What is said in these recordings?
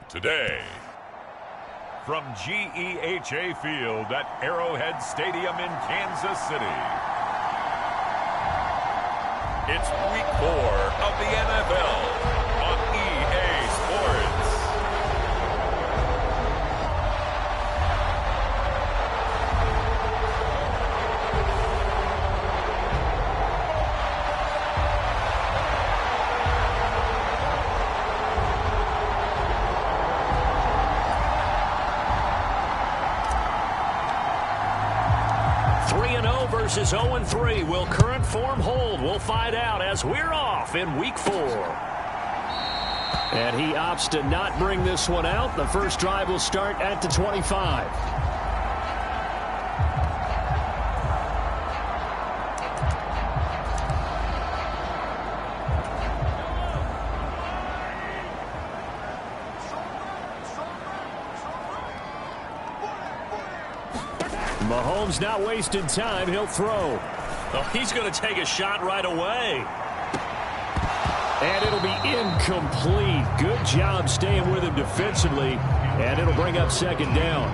today. From GEHA Field at Arrowhead Stadium in Kansas City, it's Week 4 of the NFL on EA Sports. Versus 0-3. Will current form hold? We'll find out as we're off in Week 4. And he opts to not bring this one out. The first drive will start at the 25. Mahomes not wasting time. He'll throw. Oh, he's going to take a shot right away. And it'll be incomplete. Good job staying with him defensively. And it'll bring up second down.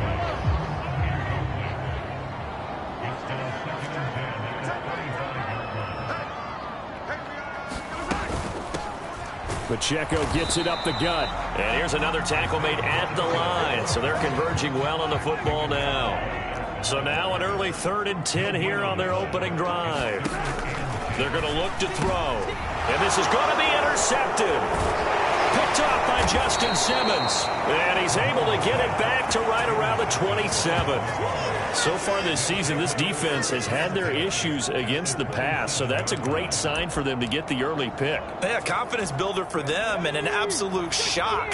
Pacheco gets it up the gut. And here's another tackle made at the line. So they're converging well on the football now. So now an early 3rd and 10 here on their opening drive. They're going to look to throw. And this is going to be intercepted. Picked off by Justin Simmons. And he's able to get it back to right around the 27. So far this season, this defense has had their issues against the pass. So that's a great sign for them to get the early pick. Yeah, confidence builder for them and an absolute shock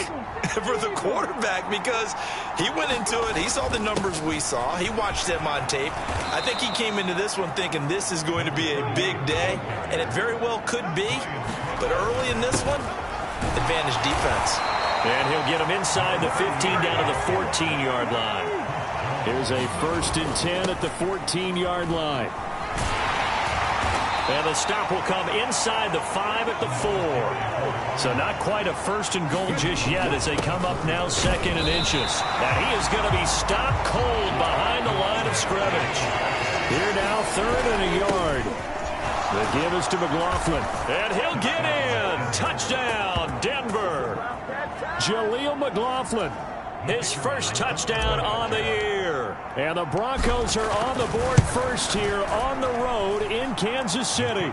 for the quarterback because he went into it. He saw the numbers we saw. He watched them on tape. I think he came into this one thinking this is going to be a big day, and it very well could be. But early in this one, advantage defense. And he'll get him inside the 15 down to the 14-yard line. Here's a 1st and 10 at the 14-yard line. And the stop will come inside the 5 at the 4. So not quite a 1st and goal just yet as they come up now 2nd and inches. Now he is going to be stopped cold behind the line of scrimmage. Here now 3rd and a yard. The give is to McLaughlin. And he'll get in. Touchdown, Denver. Jaleel McLaughlin. His first touchdown on the year. And the Broncos are on the board first here on the road in Kansas City.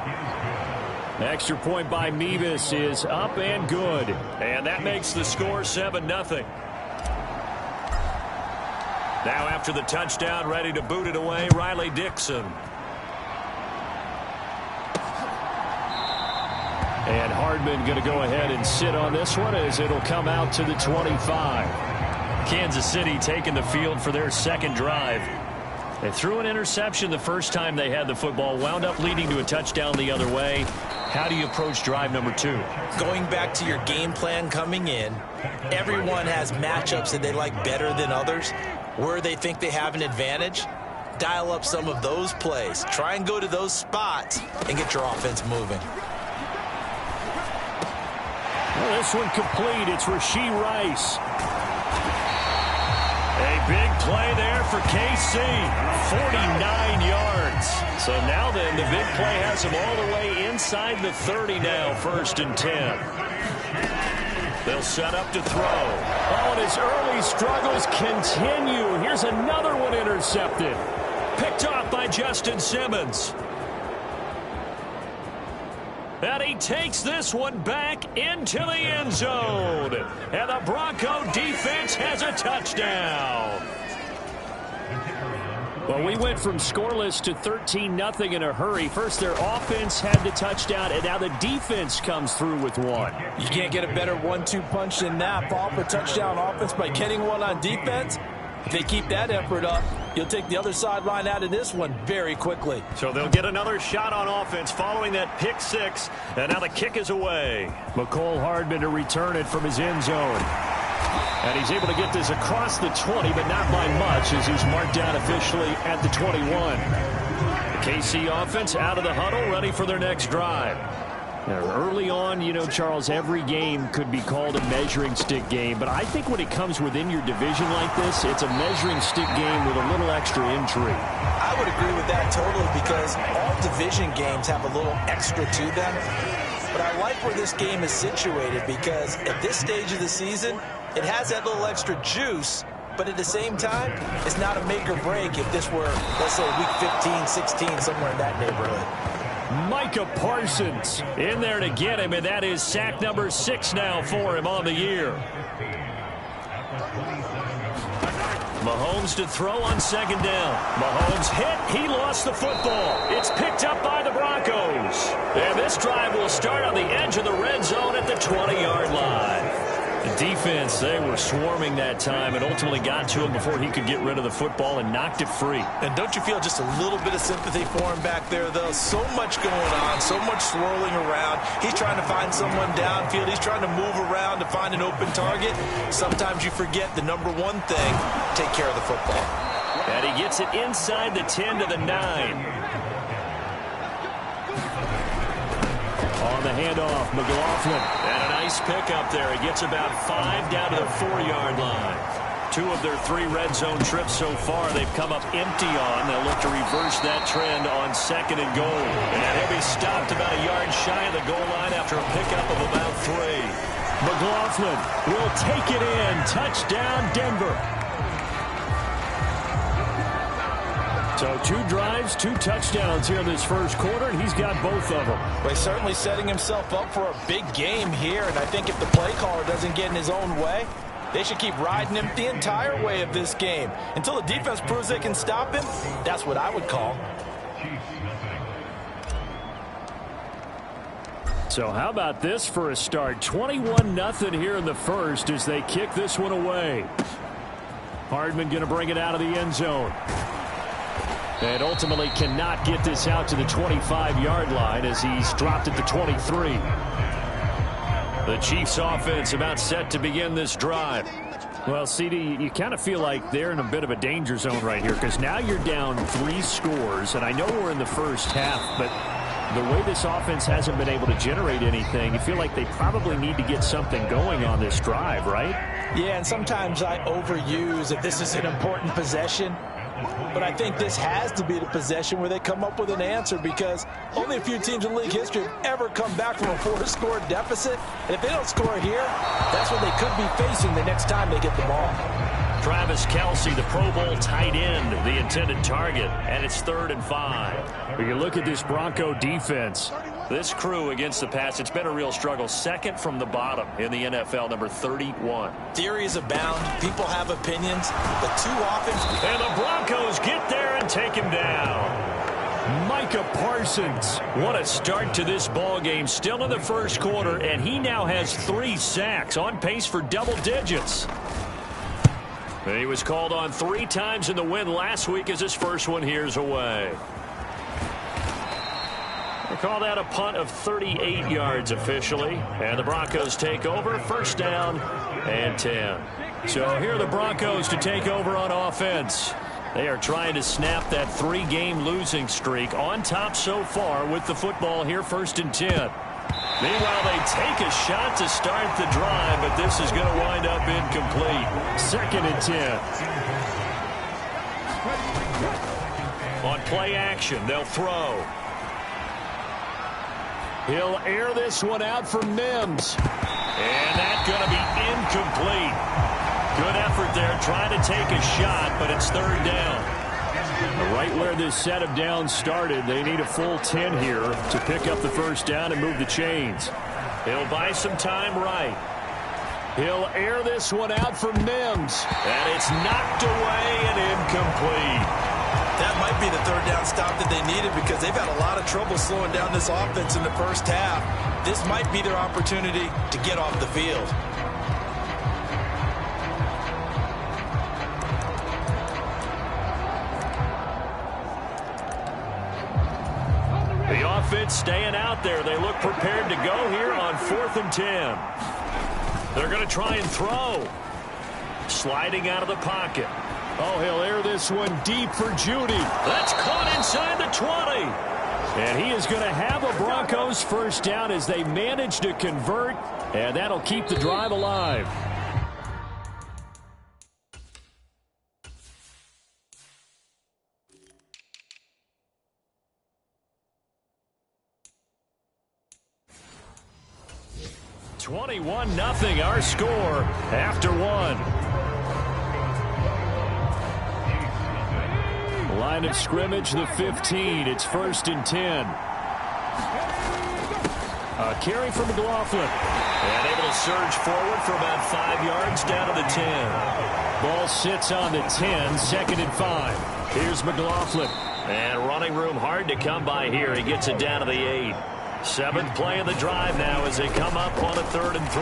Extra point by Mevis is up and good. And that makes the score 7-0. Now after the touchdown, ready to boot it away, Riley Dixon. And Hardman going to go ahead and sit on this one as it'll come out to the 25. Kansas City taking the field for their 2nd drive. They threw an interception the first time they had the football, wound up leading to a touchdown the other way. How do you approach drive number 2? Going back to your game plan coming in, everyone has matchups that they like better than others. Where they think they have an advantage, dial up some of those plays. Try and go to those spots and get your offense moving. Well, this one complete. It's Rashee Rice. A big play there for KC. 49 yards. So now then, the big play has him all the way inside the 30 now, 1st and 10. They'll set up to throw. Oh, and his early struggles continue. Here's another one intercepted. Picked off by Justin Simmons. And he takes this one back into the end zone. And the Bronco defense has a touchdown. Well, we went from scoreless to 13-0 in a hurry. First, their offense had the touchdown, and now the defense comes through with one. You can't get a better 1-2 punch than that. Fall for touchdown offense by getting one on defense. If they keep that effort up, you'll take the other sideline out of this one very quickly. So they'll get another shot on offense following that pick 6. And now the kick is away. McCole Hardman to return it from his end zone. And he's able to get this across the 20, but not by much as he's marked down officially at the 21. The KC offense out of the huddle, ready for their next drive. Early on, you know, Charles, every game could be called a measuring stick game. But I think when it comes within your division like this, it's a measuring stick game with a little extra intrigue. I would agree with that totally, because all division games have a little extra to them. But I like where this game is situated, because at this stage of the season, it has that little extra juice. But at the same time, it's not a make or break if this were, let's say, week 15, 16, somewhere in that neighborhood. Micah Parsons in there to get him, and that is sack number 6 now for him on the year. Mahomes to throw on second down. Mahomes hit. He lost the football. It's picked up by the Broncos. And this drive will start on the edge of the red zone at the 20-yard line. The defense, they were swarming that time and ultimately got to him before he could get rid of the football and knocked it free. And don't you feel just a little bit of sympathy for him back there, though? So much going on, so much swirling around. He's trying to find someone downfield. He's trying to move around to find an open target. Sometimes you forget the number one thing, take care of the football. And he gets it inside the 10 to the 9. On the handoff, McLaughlin. And a nice pickup there. He gets about 5 down to the 4-yard line. 2 of their 3 red zone trips so far they've come up empty on. They'll look to reverse that trend on second and goal. And he'll be stopped about a yard shy of the goal line after a pickup of about 3. McLaughlin will take it in. Touchdown, Denver. So 2 drives, 2 touchdowns here in this first quarter, and he's got both of them. Well, he's certainly setting himself up for a big game here, and I think if the play caller doesn't get in his own way, they should keep riding him the entire way of this game. Until the defense proves they can stop him, that's what I would call. So how about this for a start? 21-0 here in the first as they kick this one away. Hardman going to bring it out of the end zone. And ultimately cannot get this out to the 25-yard line as he's dropped at the 23. The Chiefs offense about set to begin this drive. Well, CD, you kind of feel like they're in a bit of a danger zone right here because now you're down 3 scores, and I know we're in the first half, but the way this offense hasn't been able to generate anything, you feel like they probably need to get something going on this drive, right? Yeah, and sometimes I overuse if this is an important possession. But I think this has to be the possession where they come up with an answer, because only a few teams in league history have ever come back from a 4-score deficit. And if they don't score here, that's what they could be facing the next time they get the ball. Travis Kelce, the Pro Bowl tight end, the intended target, and it's 3rd and 5. When you look at this Bronco defense, this crew against the pass, it's been a real struggle. 2nd from the bottom in the NFL, number 31. Theories abound. People have opinions, but too often. And the Broncos get there and take him down. Micah Parsons, what a start to this ball game. Still in the first quarter, and he now has 3 sacks, on pace for double digits. He was called on 3 times in the win last week as his first one here's away. We'll call that a punt of 38 yards officially. And the Broncos take over. First down and 10. So here are the Broncos to take over on offense. They are trying to snap that 3-game losing streak, on top so far with the football here, 1st and 10. Meanwhile, they take a shot to start the drive, but this is going to wind up incomplete. 2nd and 10. On play action, they'll throw. He'll air this one out for Mims. And that's going to be incomplete. Good effort there trying to take a shot, but it's 3rd down. Right where this set of downs started, they need a full 10 here to pick up the first down and move the chains. He'll buy some time right. He'll air this one out for Mims. And it's knocked away and incomplete. That might be the 3rd down stop that they needed, because they've had a lot of trouble slowing down this offense in the first half. This might be their opportunity to get off the field. The offense staying out there. They look prepared to go here on 4th and 10. They're going to try and throw. Sliding out of the pocket. Oh, he'll air this one deep for Judy. That's caught inside the 20. And he is going to have a Broncos first down as they manage to convert, and that'll keep the drive alive. (21-0) our score after one. Line of scrimmage, the 15. It's 1st and 10. A carry from McLaughlin. And able to surge forward for about 5 yards down to the 10. Ball sits on the 10, 2nd and 5. Here's McLaughlin. And running room hard to come by here. He gets it down to the 8. 7th play of the drive now as they come up on a 3rd and 3.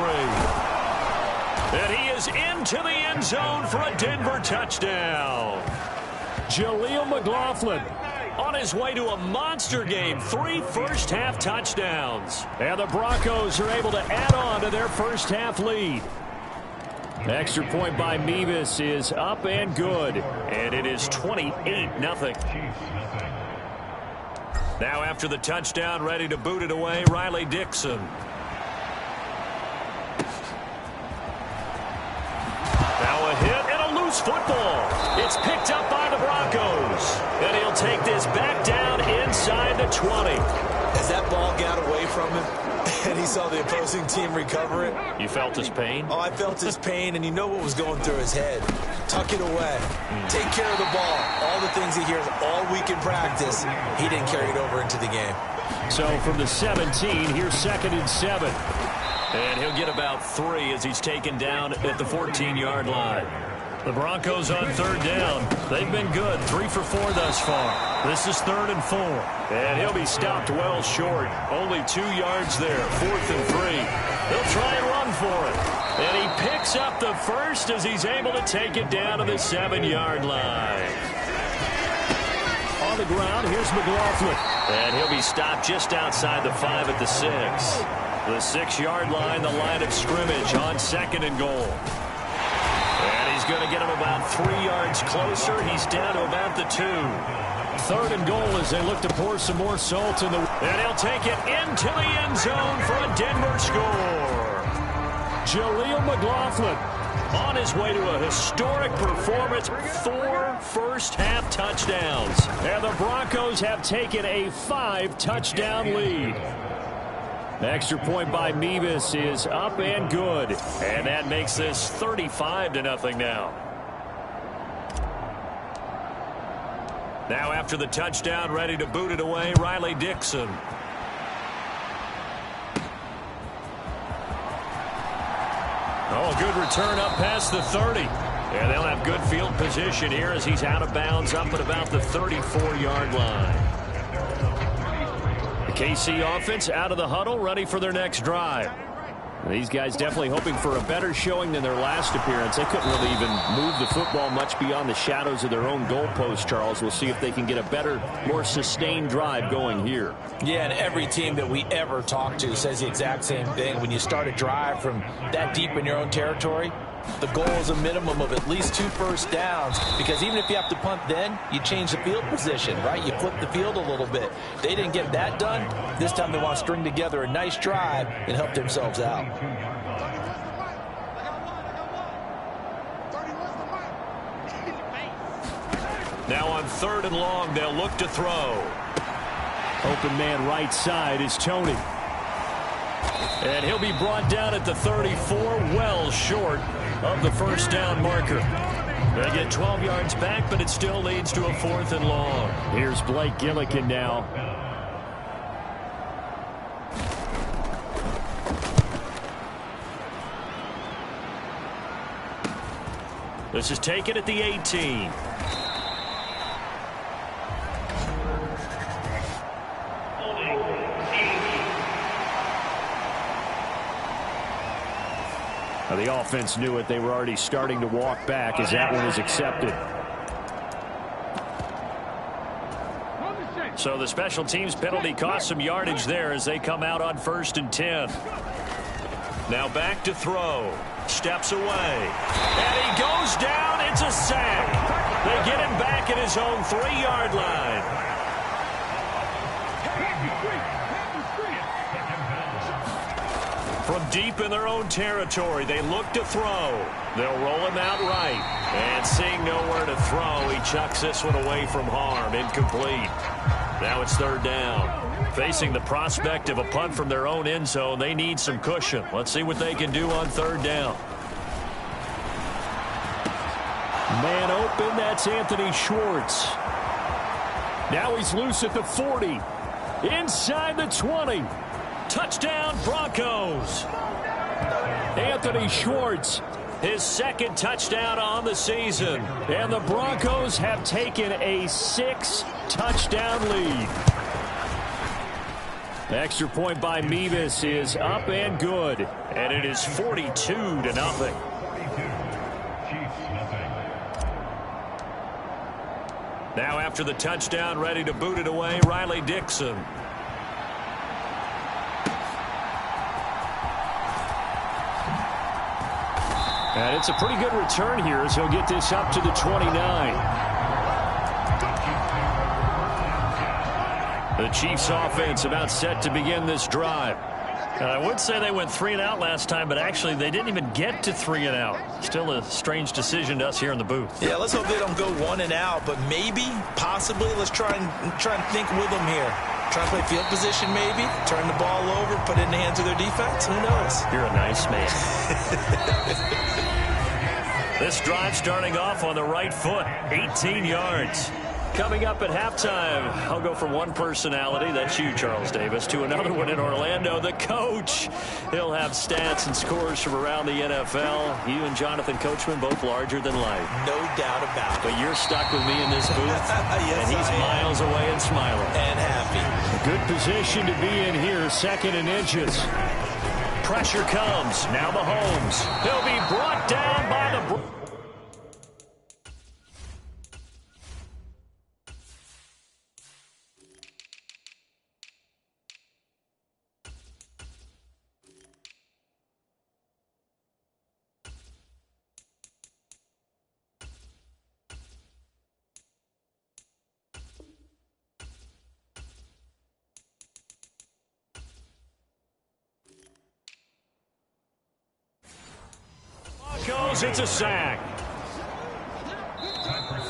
And he is into the end zone for a Denver touchdown. Jaleel McLaughlin on his way to a monster game. 3 first-half touchdowns. And the Broncos are able to add on to their first-half lead. Extra point by Mevis is up and good. And it is 28-0. Now after the touchdown, ready to boot it away, Riley Dixon. Now a hit and a loose football. It's picked up by the Broncos. And he'll take this back down inside the 20. As that ball got away from him and he saw the opposing team recover it. You felt his pain? Oh, I felt his pain, and you know what was going through his head. Tuck it away. Take care of the ball. All the things he hears all week in practice, he didn't carry it over into the game. So from the 17, here's 2nd and 7. And he'll get about 3 as he's taken down at the 14-yard line. The Broncos on 3rd down. They've been good, 3 for 4 thus far. This is 3rd and 4. And he'll be stopped well short. Only 2 yards there, 4th and 3. He'll try and run for it. And he picks up the first as he's able to take it down to the 7-yard line. On the ground, here's McLaughlin. And he'll be stopped just outside the 5 at the 6. The 6-yard line, the line of scrimmage on 2nd and goal. And he's going to get him about 3 yards closer. He's down to about the 2. 3rd and goal as they look to pour some more salt in the... And he'll take it into the end zone for a Denver score. Jaleel McLaughlin on his way to a historic performance. 4 first-half touchdowns. And the Broncos have taken a 5-touchdown lead. Extra point by Mevis is up and good. And that makes this 35-0 now. Now after the touchdown, ready to boot it away, Riley Dixon. Oh, good return up past the 30. And they'll have good field position here as he's out of bounds up at about the 34-yard line. The KC offense out of the huddle, ready for their next drive. These guys definitely hoping for a better showing than their last appearance. They couldn't really even move the football much beyond the shadows of their own goalpost, Charles. We'll see if they can get a better, more sustained drive going here. Yeah, and every team that we ever talk to says the exact same thing. When you start a drive from that deep in your own territory, the goal is a minimum of at least 2 first downs, because even if you have to punt then, you change the field position, right? You flip the field a little bit. They didn't get that done. This time they want to string together a nice drive and help themselves out. Now on 3rd and long, they'll look to throw. Open man right side is Tony. And he'll be brought down at the 34, well short of the first down marker. They get 12 yards back, but it still leads to a 4th and long. Here's Blake Gillikin now. This is taken at the 18. Now the offense knew it. They were already starting to walk back as that one is accepted. So the special teams penalty cost some yardage there as they come out on 1st and 10. Now back to throw. Steps away. And he goes down. It's a sack. They get him back at his own 3-yard line. From deep in their own territory, they look to throw. They'll roll him out right. And seeing nowhere to throw, he chucks this one away from harm. Incomplete. Now it's third down. Facing the prospect of a punt from their own end zone, they need some cushion. Let's see what they can do on third down. Man open, that's Anthony Schwartz. Now he's loose at the 40. Inside the 20. Touchdown, Broncos. Anthony Schwartz, his second touchdown on the season. And the Broncos have taken a 6-touchdown lead. Extra point by Mevis is up and good. And it is 42-0. Now after the touchdown, ready to boot it away, Riley Dixon. And it's a pretty good return here as he'll get this up to the 29. The Chiefs offense about set to begin this drive. I would say they went 3 and out last time, but actually they didn't even get to 3 and out. Still a strange decision to us here in the booth. Yeah, let's hope they don't go 1 and out, but maybe, possibly, let's try and think with them here. Try to play field position maybe, turn the ball over, put it in the hands of their defense. Who knows? You're a nice man. This drive starting off on the right foot, 18 yards. Coming up at halftime, I'll go from one personality, that's you, Charles Davis, to another one in Orlando, the coach. He'll have stats and scores from around the NFL. You and Jonathan Coachman, both larger than life. No doubt about it. But you're stuck with me in this booth, yes, and he's miles away and smiling. And happy. A good position to be in here, 2nd and inches. Pressure comes. Now Mahomes. He'll be brought down by the... It's a sack.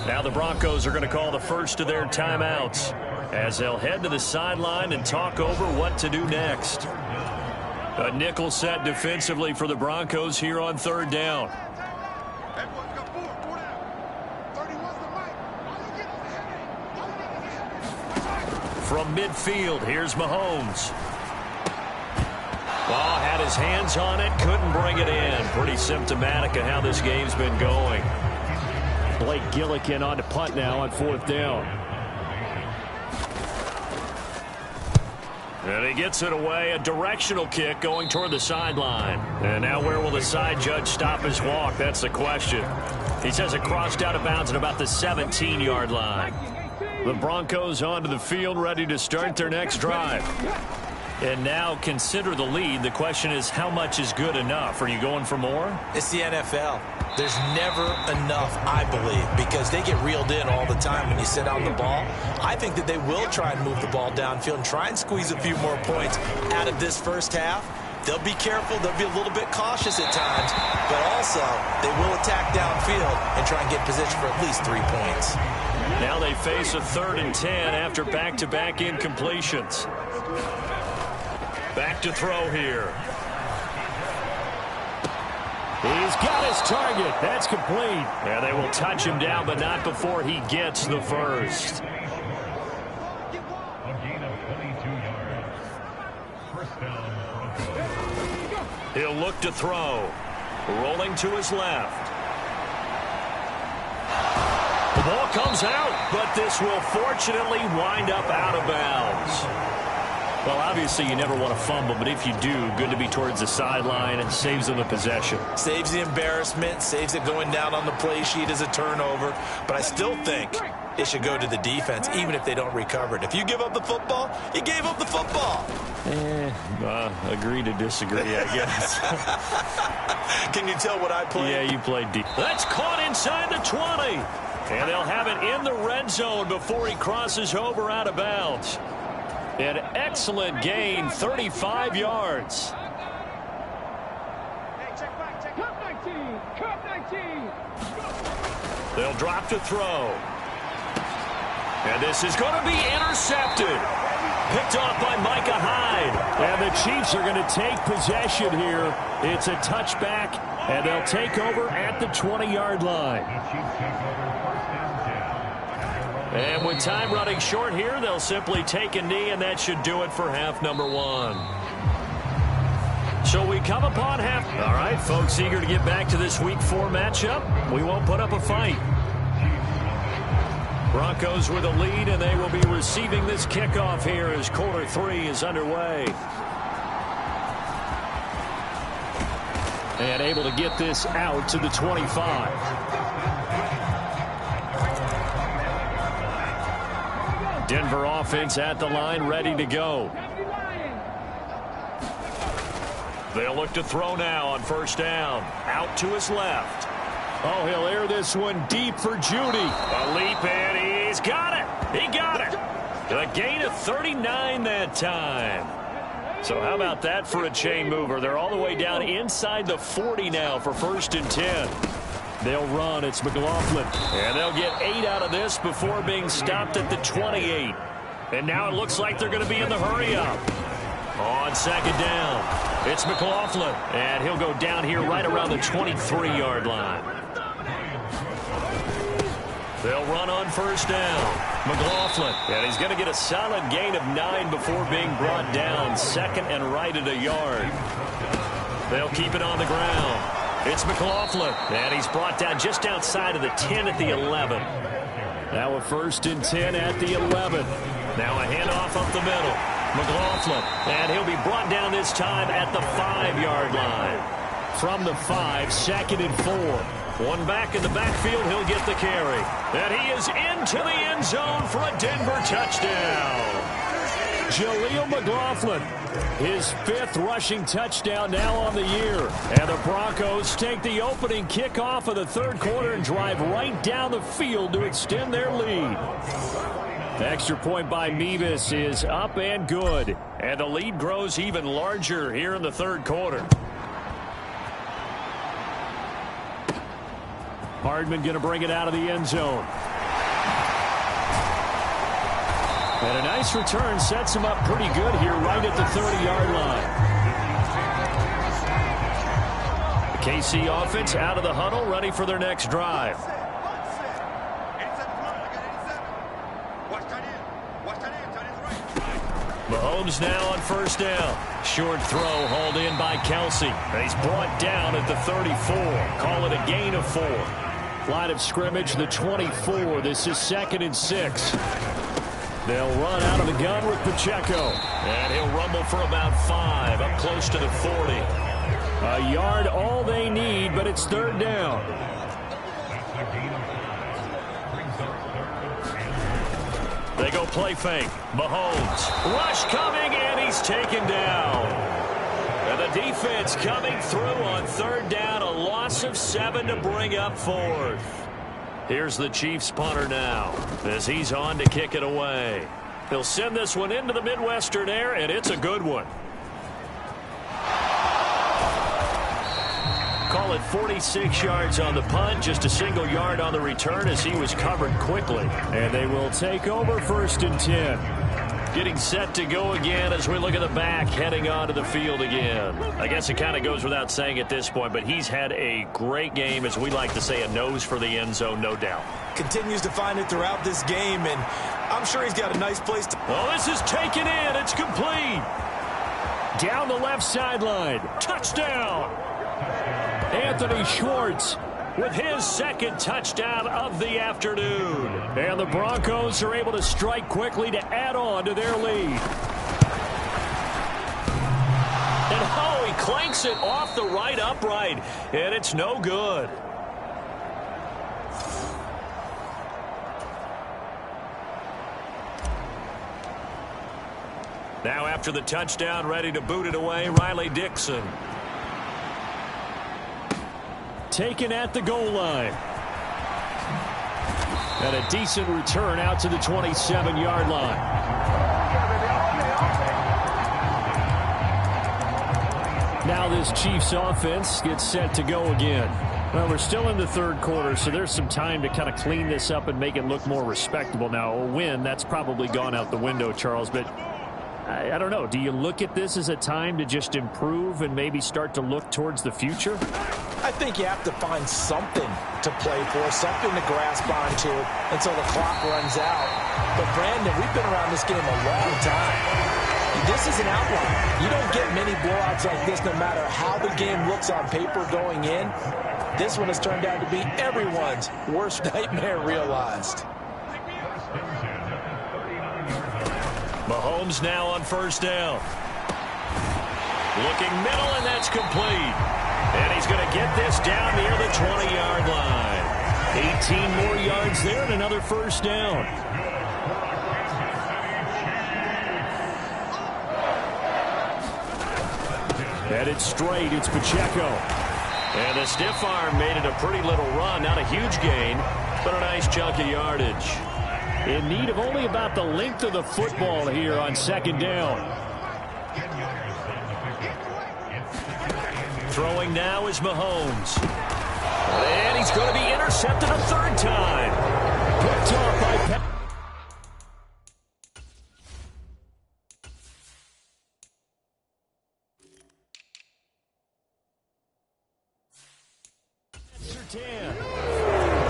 Now the Broncos are going to call the first of their timeouts as they'll head to the sideline and talk over what to do next. A nickel set defensively for the Broncos here on third down. From midfield, here's Mahomes. Ball had his hands on it, couldn't bring it in. Pretty symptomatic of how this game's been going. Blake Gillikin on to punt now on 4th down. And he gets it away, a directional kick going toward the sideline. And now where will the side judge stop his walk? That's the question. He says it crossed out of bounds at about the 17-yard line. The Broncos onto the field, ready to start their next drive. And now consider the lead. The question is, how much is good enough? Are you going for more? It's the NFL. There's never enough, I believe, because they get reeled in all the time when you sit on the ball. I think that they will try and move the ball downfield and try and squeeze a few more points out of this first half. They'll be careful. They'll be a little bit cautious at times, but also they will attack downfield and try and get position for at least 3 points. Now they face a 3rd and 10 after back-to-back incompletions. Back to throw here. He's got his target. That's complete. And they will touch him down, but not before he gets the first. He'll look to throw. Rolling to his left. The ball comes out, but this will fortunately wind up out of bounds. Well, obviously, you never want to fumble, but if you do, good to be towards the sideline and saves them the possession. Saves the embarrassment, saves it going down on the play sheet as a turnover. But I still think it should go to the defense, even if they don't recover it. If you give up the football, you gave up the football. Agree to disagree, I guess. Can you tell what I played? Yeah, you played deep. That's caught inside the 20. And they'll have it in the red zone before he crosses over out of bounds. An excellent gain, 35 yards. They'll drop to throw. And this is going to be intercepted. Picked off by Micah Hyde. And the Chiefs are going to take possession here. It's a touchback, and they'll take over at the 20-yard line. And with time running short here, they'll simply take a knee, and that should do it for half number one. So we come upon half. All right, folks, eager to get back to this Week 4 matchup. We won't put up a fight. Broncos with a lead, and they will be receiving this kickoff here as quarter 3 is underway. And able to get this out to the 25. Denver offense at the line, ready to go. They'll look to throw now on first down. Out to his left. Oh, he'll air this one deep for Judy. A leap, and he's got it. He got it. A gain of 39 that time. So how about that for a chain mover? They're all the way down inside the 40 now for 1st and 10. They'll run. It's McLaughlin. And they'll get 8 out of this before being stopped at the 28. And now it looks like they're going to be in the hurry-up. On second down, it's McLaughlin. And he'll go down here right around the 23-yard line. They'll run on first down. McLaughlin, and he's going to get a solid gain of 9 before being brought down. Second and right at a yard. They'll keep it on the ground. It's McLaughlin, and he's brought down just outside of the 10 at the 11. Now a 1st and 10 at the 11. Now a handoff up the middle. McLaughlin, and he'll be brought down this time at the 5-yard line. From the 5, 2nd and 4. One back in the backfield, he'll get the carry. And he is into the end zone for a Denver touchdown. Jaleel McLaughlin, his 5th rushing touchdown now on the year. And the Broncos take the opening kickoff of the 3rd quarter and drive right down the field to extend their lead. Extra point by Mevis is up and good. And the lead grows even larger here in the 3rd quarter. Hardman going to bring it out of the end zone. And a nice return sets him up pretty good here right at the 30-yard line. The KC offense out of the huddle, ready for their next drive. Mahomes now on first down. Short throw hauled in by Kelsey. And he's brought down at the 34. Call it a gain of 4. Line of scrimmage, the 24. This is 2nd and 6. They'll run out of the gun with Pacheco. And he'll rumble for about 5, up close to the 40. A yard all they need, but it's 3rd down. They go play fake. Mahomes. Rush coming, and he's taken down. And the defense coming through on 3rd down. A loss of 7 to bring up 4th. Here's the Chiefs punter now as he's on to kick it away. He'll send this one into the Midwestern air, and it's a good one. Call it 46 yards on the punt, just a single yard on the return as he was covered quickly. And they will take over 1st and 10. Getting set to go again as we look at the back, heading onto the field again. I guess it kind of goes without saying at this point, but he's had a great game, as we like to say, a nose for the end zone, no doubt. Continues to find it throughout this game, and I'm sure he's got a nice place to... Oh, this is taken in. It's complete. Down the left sideline. Touchdown. Anthony Schwartz with his 2nd touchdown of the afternoon. And the Broncos are able to strike quickly to add on to their lead. And oh, he clanks it off the right upright, and it's no good. Now after the touchdown, ready to boot it away, Riley Dixon. Taken at the goal line. And a decent return out to the 27-yard line. Now this Chiefs offense gets set to go again. Well, we're still in the third quarter, so there's some time to kind of clean this up and make it look more respectable. Now, a win, that's probably gone out the window, Charles, but I don't know. Do you look at this as a time to just improve and maybe start to look towards the future? I think you have to find something to play for, something to grasp onto until the clock runs out. But, Brandon, we've been around this game a long time. This is an outlier. You don't get many blowouts like this no matter how the game looks on paper going in. This one has turned out to be everyone's worst nightmare realized. Mahomes now on first down. Looking middle, and that's complete. And he's going to get this down near the 20-yard line. 18 more yards there and another first down. Headed straight, it's Pacheco. And the stiff arm made it a pretty little run. Not a huge gain, but a nice chunk of yardage. In need of only about the length of the football here on second down. Throwing now is Mahomes. And he's going to be intercepted a third time. Picked off by Pat.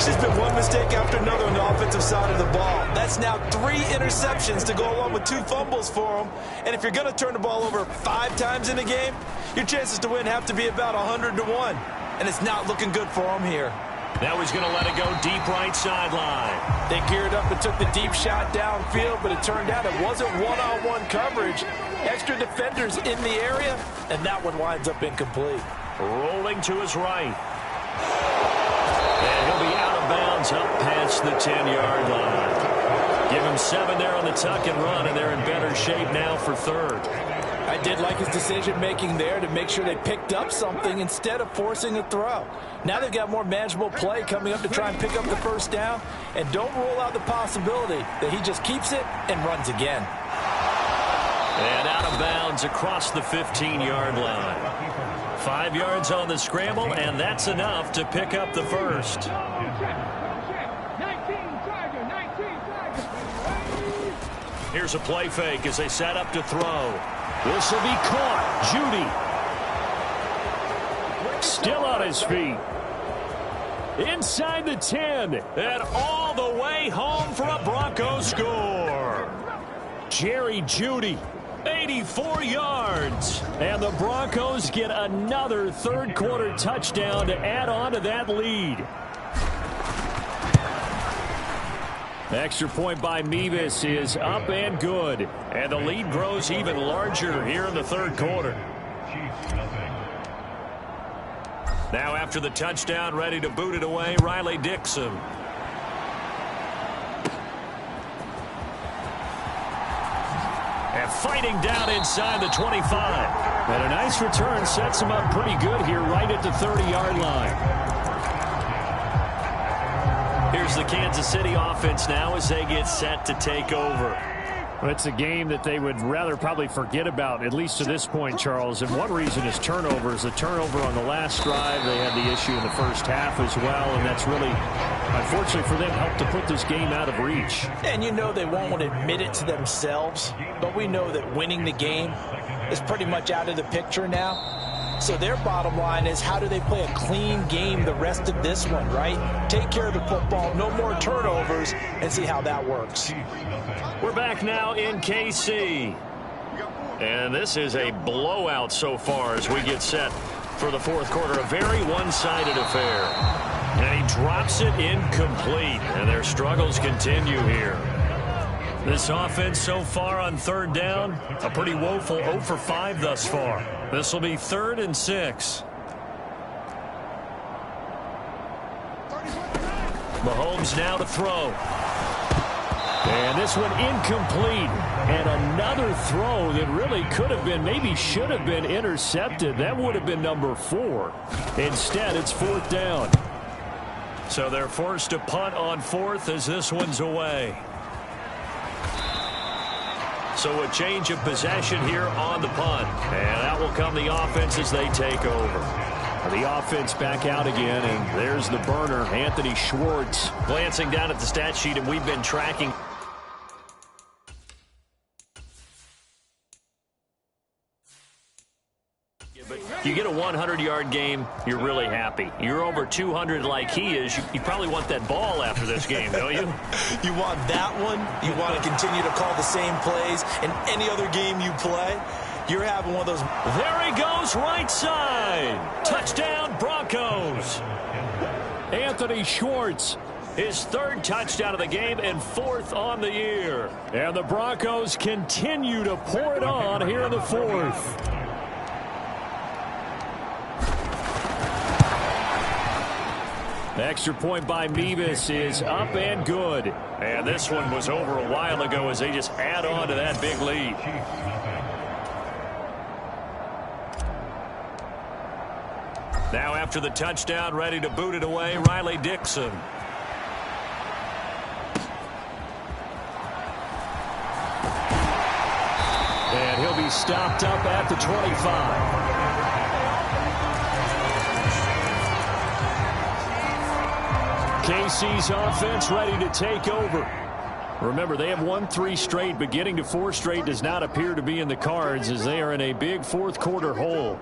There's been one mistake after another on the offensive side of the ball. That's now 3 interceptions to go along with 2 fumbles for him. And if you're going to turn the ball over 5 times in a game, your chances to win have to be about 100 to 1. And it's not looking good for him here. Now he's going to let it go deep right sideline. They geared up and took the deep shot downfield, but it turned out it wasn't one-on-one coverage. Extra defenders in the area, and that one winds up incomplete. Rolling to his right. And he'll be out of bounds up past the 10-yard line. Give him 7 there on the tuck and run, and they're in better shape now for third. I did like his decision-making there to make sure they picked up something instead of forcing a throw. Now they've got more manageable play coming up to try and pick up the first down, and don't rule out the possibility that he just keeps it and runs again. And out of bounds across the 15-yard line. 5 yards on the scramble, and that's enough to pick up the first. Here's a play fake as they set up to throw. This will be caught. Judy. Still on his feet. Inside the 10. And all the way home for a Broncos score. Jerry Judy. 84 yards. And the Broncos get another third-quarter touchdown to add on to that lead. Extra point by Mevis is up and good. And the lead grows even larger here in the third quarter. Now after the touchdown, ready to boot it away, Riley Dixon. And fighting down inside the 25. And a nice return sets him up pretty good here right at the 30-yard line. Here's the Kansas City offense now as they get set to take over. Well, it's a game that they would rather probably forget about, at least to this point, Charles. And one reason is turnovers. A turnover on the last drive. They had the issue in the first half as well, and that's really, unfortunately for them, helped to put this game out of reach. And you know they won't admit it to themselves, but we know that winning the game is pretty much out of the picture now. So their bottom line is, how do they play a clean game the rest of this one, right? Take care of the football, no more turnovers, and see how that works. We're back now in KC. And this is a blowout so far as we get set for the fourth quarter. A very one-sided affair. And he drops it incomplete. And their struggles continue here. This offense so far on third down, a pretty woeful 0 for 5 thus far. This will be 3rd and 6. Mahomes now to throw. And this one incomplete. And another throw that really could have been, maybe should have been intercepted. That would have been number 4. Instead, it's 4th down. So they're forced to punt on 4th as this one's away. So a change of possession here on the punt. And that will come the offense as they take over. The offense back out again, and there's the burner, Anthony Schwartz. Glancing down at the stat sheet, and we've been tracking. But you get a 100-yard game, you're really happy. You're over 200 like he is. You probably want that ball after this game, don't you? You want that one. You want to continue to call the same plays in any other game you play. You're having one of those. There he goes, right side. Touchdown, Broncos. Anthony Schwartz, his third touchdown of the game and fourth on the year. And the Broncos continue to pour it on here in the fourth. The extra point by Mevis is up and good. And this one was over a while ago as they just add on to that big lead. Now after the touchdown, ready to boot it away, Riley Dixon. And he'll be stopped up at the 25. KC's offense ready to take over. Remember, they have won 3 straight, but getting to 4 straight does not appear to be in the cards as they are in a big fourth quarter hole.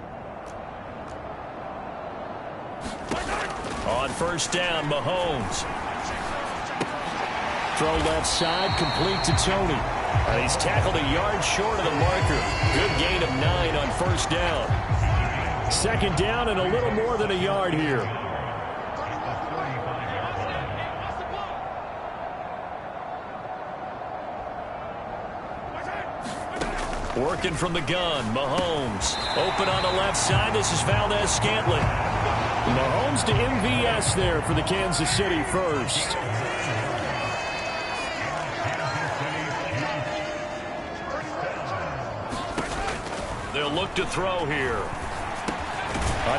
On first down, Mahomes. Throw left side, complete to Tony. He's tackled a yard short of the marker. Good gain of 9 on first down. Second down and a little more than a yard here. Working from the gun, Mahomes. Open on the left side. This is Valdez-Scantling. Mahomes to MVS there for the Kansas City first. They'll look to throw here.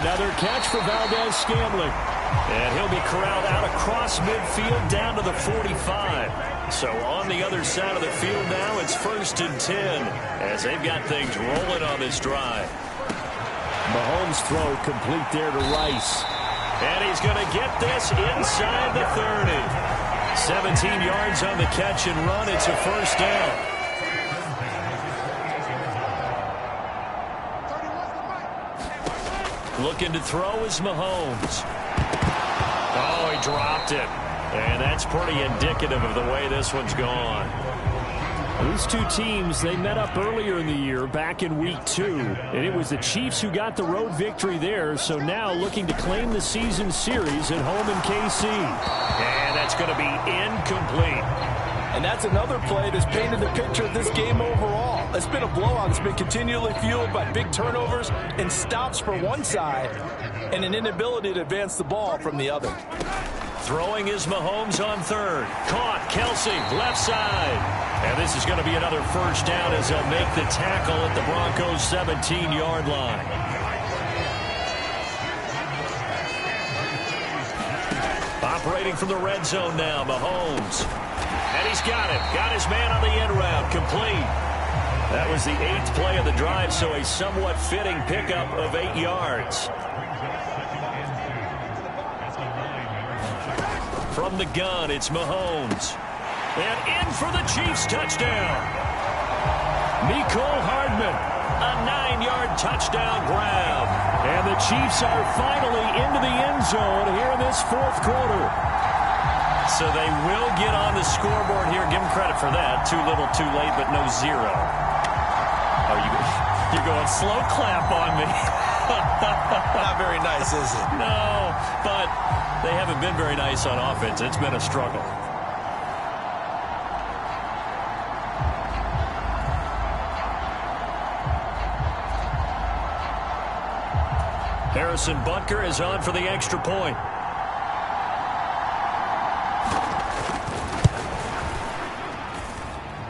Another catch for Valdez-Scantling. And he'll be corralled out across midfield down to the 45. So on the other side of the field now, it's 1st and 10 as they've got things rolling on this drive. Mahomes' throw complete there to Rice. And he's going to get this inside the 30. 17 yards on the catch and run. It's a first down. Looking to throw is Mahomes. Oh, he dropped it. And that's pretty indicative of the way this one's gone. These two teams, they met up earlier in the year, back in week 2. And it was the Chiefs who got the road victory there. So now looking to claim the season series at home in KC. And that's going to be incomplete. And that's another play that's painted the picture of this game overall. It's been a blowout. It's been continually fueled by big turnovers and stops for one side and an inability to advance the ball from the other. Throwing is Mahomes on third. Caught, Kelsey, left side. And this is going to be another first down as they'll make the tackle at the Broncos' 17-yard line. Operating from the red zone now, Mahomes. And he's got it. Got his man on the end route. Complete. That was the 8th play of the drive, so a somewhat fitting pickup of 8 yards. From the gun, it's Mahomes. And in for the Chiefs touchdown. Mecole Hardman, a 9-yard touchdown grab. And the Chiefs are finally into the end zone here in this fourth quarter. So they will get on the scoreboard here. Give them credit for that. Too little, too late, but no 0. Oh, you're going slow clap on me. Not very nice, is it? No, but they haven't been very nice on offense. It's been a struggle. Harrison Butker is on for the extra point.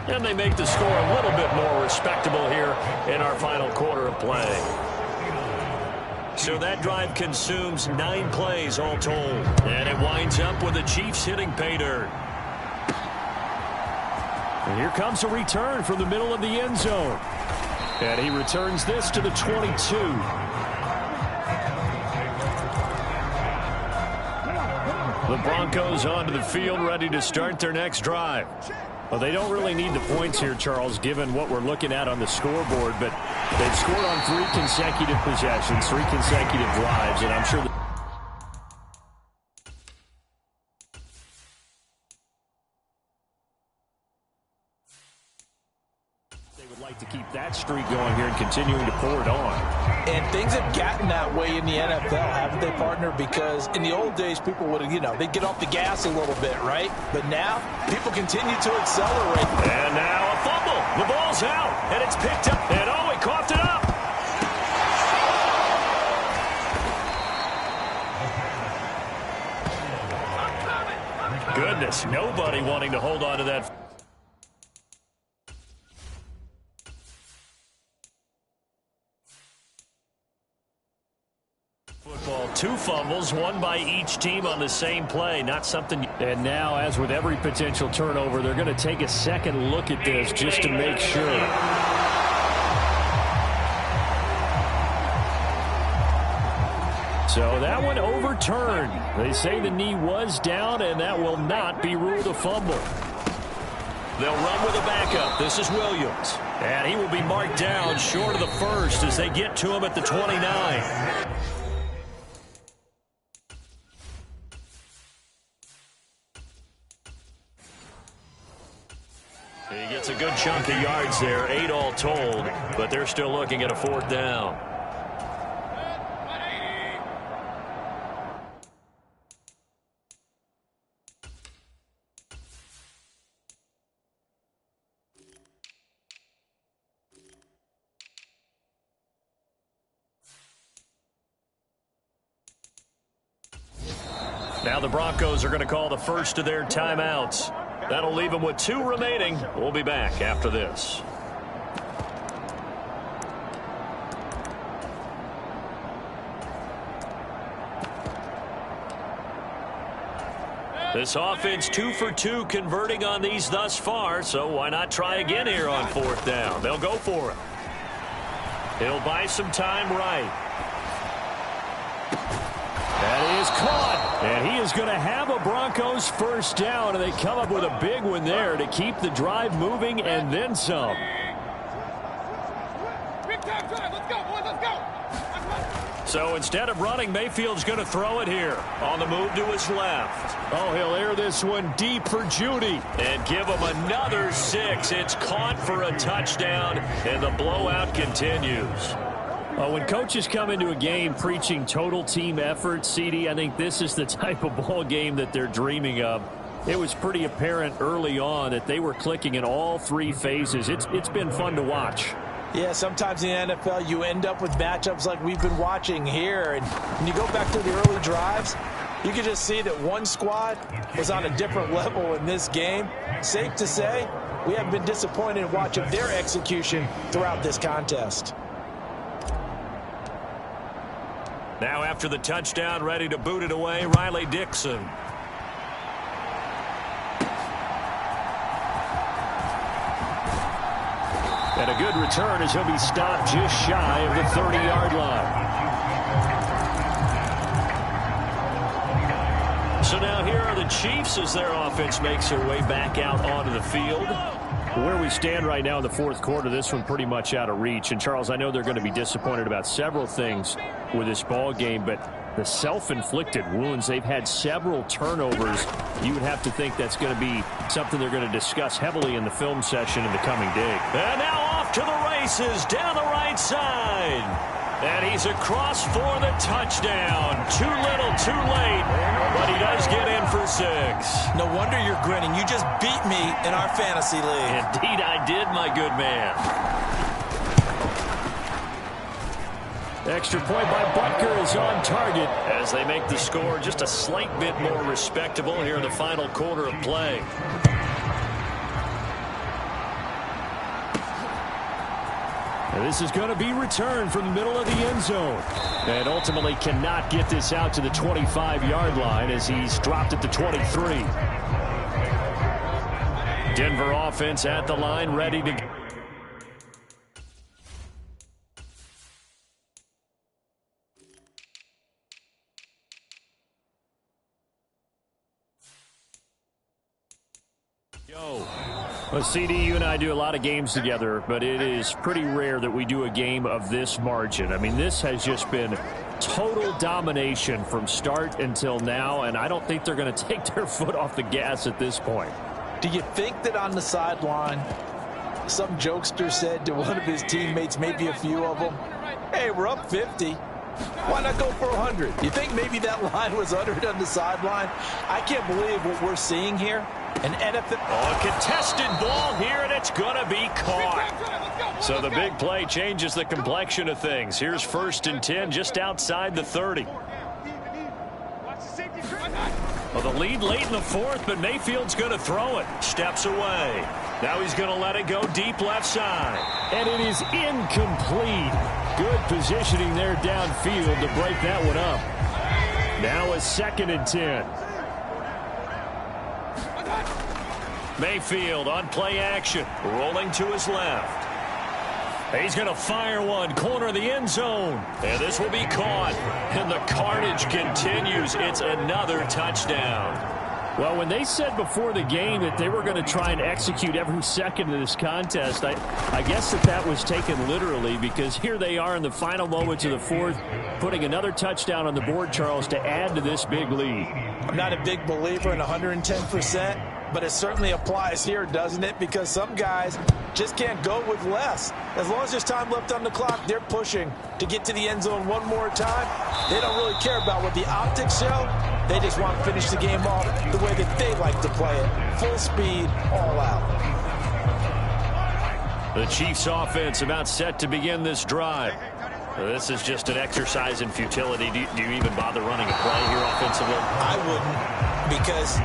And they make the score a little bit more respectable here in our final quarter of play. So that drive consumes 9 plays all told. And it winds up with the Chiefs hitting pay dirt. And here comes a return from the middle of the end zone. And he returns this to the 22. The Broncos onto the field, ready to start their next drive. Well, they don't really need the points here, Charles, given what we're looking at on the scoreboard, but they've scored on 3 consecutive possessions, 3 consecutive drives, and I'm sure they would like to keep that streak going here and continuing to pour it on. And things have gotten that way in the NFL, haven't they, partner? Because in the old days, people would have, they'd get off the gas a little bit, right? But now, people continue to accelerate. And now a fumble. The ball's out, and it's picked up. And oh, he coughed it up. Goodness, nobody wanting to hold on to that. Football, 2 fumbles, 1 by each team on the same play. Not something. And now, as with every potential turnover, they're going to take a second look at this just to make sure. So that one overturned. They say the knee was down, and that will not be ruled a fumble. They'll run with a backup. This is Williams. And he will be marked down short of the first as they get to him at the 29. He gets a good chunk of yards there, 8 all told, but they're still looking at a 4th down. Now the Broncos are going to call the first of their timeouts. That'll leave them with 2 remaining. We'll be back after this. This offense 2 for 2 converting on these thus far, so why not try again here on 4th down? They'll go for it. He'll buy some time right. That is caught. And he is going to have a Broncos first down, and they come up with a big one there to keep the drive moving and then some. Big time drive. Let's go, boys. Let's go. So instead of running, Mayfield's going to throw it here. On the move to his left. Oh, he'll air this one deep for Judy. And give him another 6. It's caught for a touchdown, and the blowout continues. When coaches come into a game preaching total team effort, CD, I think this is the type of ball game that they're dreaming of. It was pretty apparent early on that they were clicking in all 3 phases. It's been fun to watch. Yeah, sometimes in the NFL you end up with matchups like we've been watching here. And when you go back to the early drives, you can just see that one squad was on a different level in this game. Safe to say, we haven't been disappointed in watching their execution throughout this contest. Now after the touchdown, ready to boot it away, Riley Dixon. And a good return as he'll be stopped just shy of the 30-yard line. So now here are the Chiefs as their offense makes their way back out onto the field. Where we stand right now in the 4th quarter, this one pretty much out of reach. And, Charles, I know they're going to be disappointed about several things with this ball game, but the self-inflicted wounds, they've had several turnovers. You would have to think that's going to be something they're going to discuss heavily in the film session in the coming day. And now off to the races down the right side. And he's across for the touchdown. Too little, too late, but he does get in for 6. No wonder you're grinning. You just beat me in our fantasy league. Indeed I did, my good man. Extra point by Butker is on target as they make the score just a slight bit more respectable here in the final quarter of play. And this is going to be returned from the middle of the end zone. And ultimately cannot get this out to the 25-yard line as he's dropped at the 23. Denver offense at the line, ready to go. Well, CD, you and I do a lot of games together, but it is pretty rare that we do a game of this margin. I mean, this has just been total domination from start until now, and I don't think they're going to take their foot off the gas at this point. Do you think that on the sideline, some jokester said to one of his teammates, maybe a few of them, hey, we're up 50. Why not go for 100? You think maybe that line was uttered on the sideline? I can't believe what we're seeing here. An NFL. Oh, a contested ball here, and it's going to be caught. So the big play changes the complexion of things. Here's 1st and 10 just outside the 30. Well, the lead late in the 4th, but Mayfield's going to throw it. Steps away. Now he's going to let it go deep left side. And it is incomplete. Good positioning there downfield to break that one up. Now a 2nd and 10. Mayfield on play action, rolling to his left. He's going to fire one, corner of the end zone. And this will be caught. And the carnage continues. It's another touchdown. Well, when they said before the game that they were going to try and execute every second of this contest, I guess that was taken literally, because here they are in the final moments of the 4th, putting another touchdown on the board, Charles, to add to this big lead. I'm not a big believer in 110%. But it certainly applies here, doesn't it? Because some guys just can't go with less. As long as there's time left on the clock, they're pushing to get to the end zone one more time. They don't really care about what the optics show. They just want to finish the game off the way that they like to play it. Full speed, all out. The Chiefs offense about set to begin this drive. This is just an exercise in futility. Do you even bother running a play here offensively? I wouldn't, because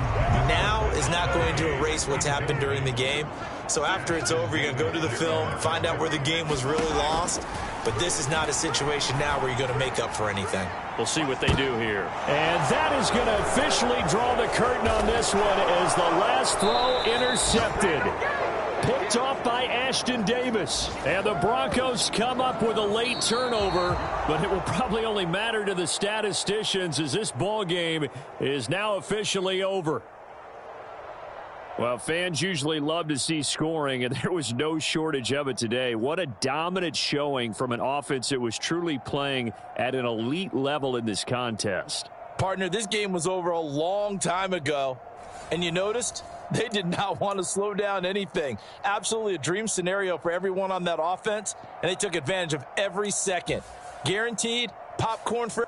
now is not going to erase what's happened during the game. So after it's over, you're going to go to the film, find out where the game was really lost. But this is not a situation now where you're going to make up for anything. We'll see what they do here. And that is going to officially draw the curtain on this one as the last throw intercepted. Picked off by Ashton Davis. And the Broncos come up with a late turnover, but it will probably only matter to the statisticians as this ball game is now officially over. Well, fans usually love to see scoring, and there was no shortage of it today. What a dominant showing from an offense that was truly playing at an elite level in this contest. Partner, this game was over a long time ago, and you noticed they did not want to slow down anything. Absolutely a dream scenario for everyone on that offense, and they took advantage of every second. Guaranteed popcorn for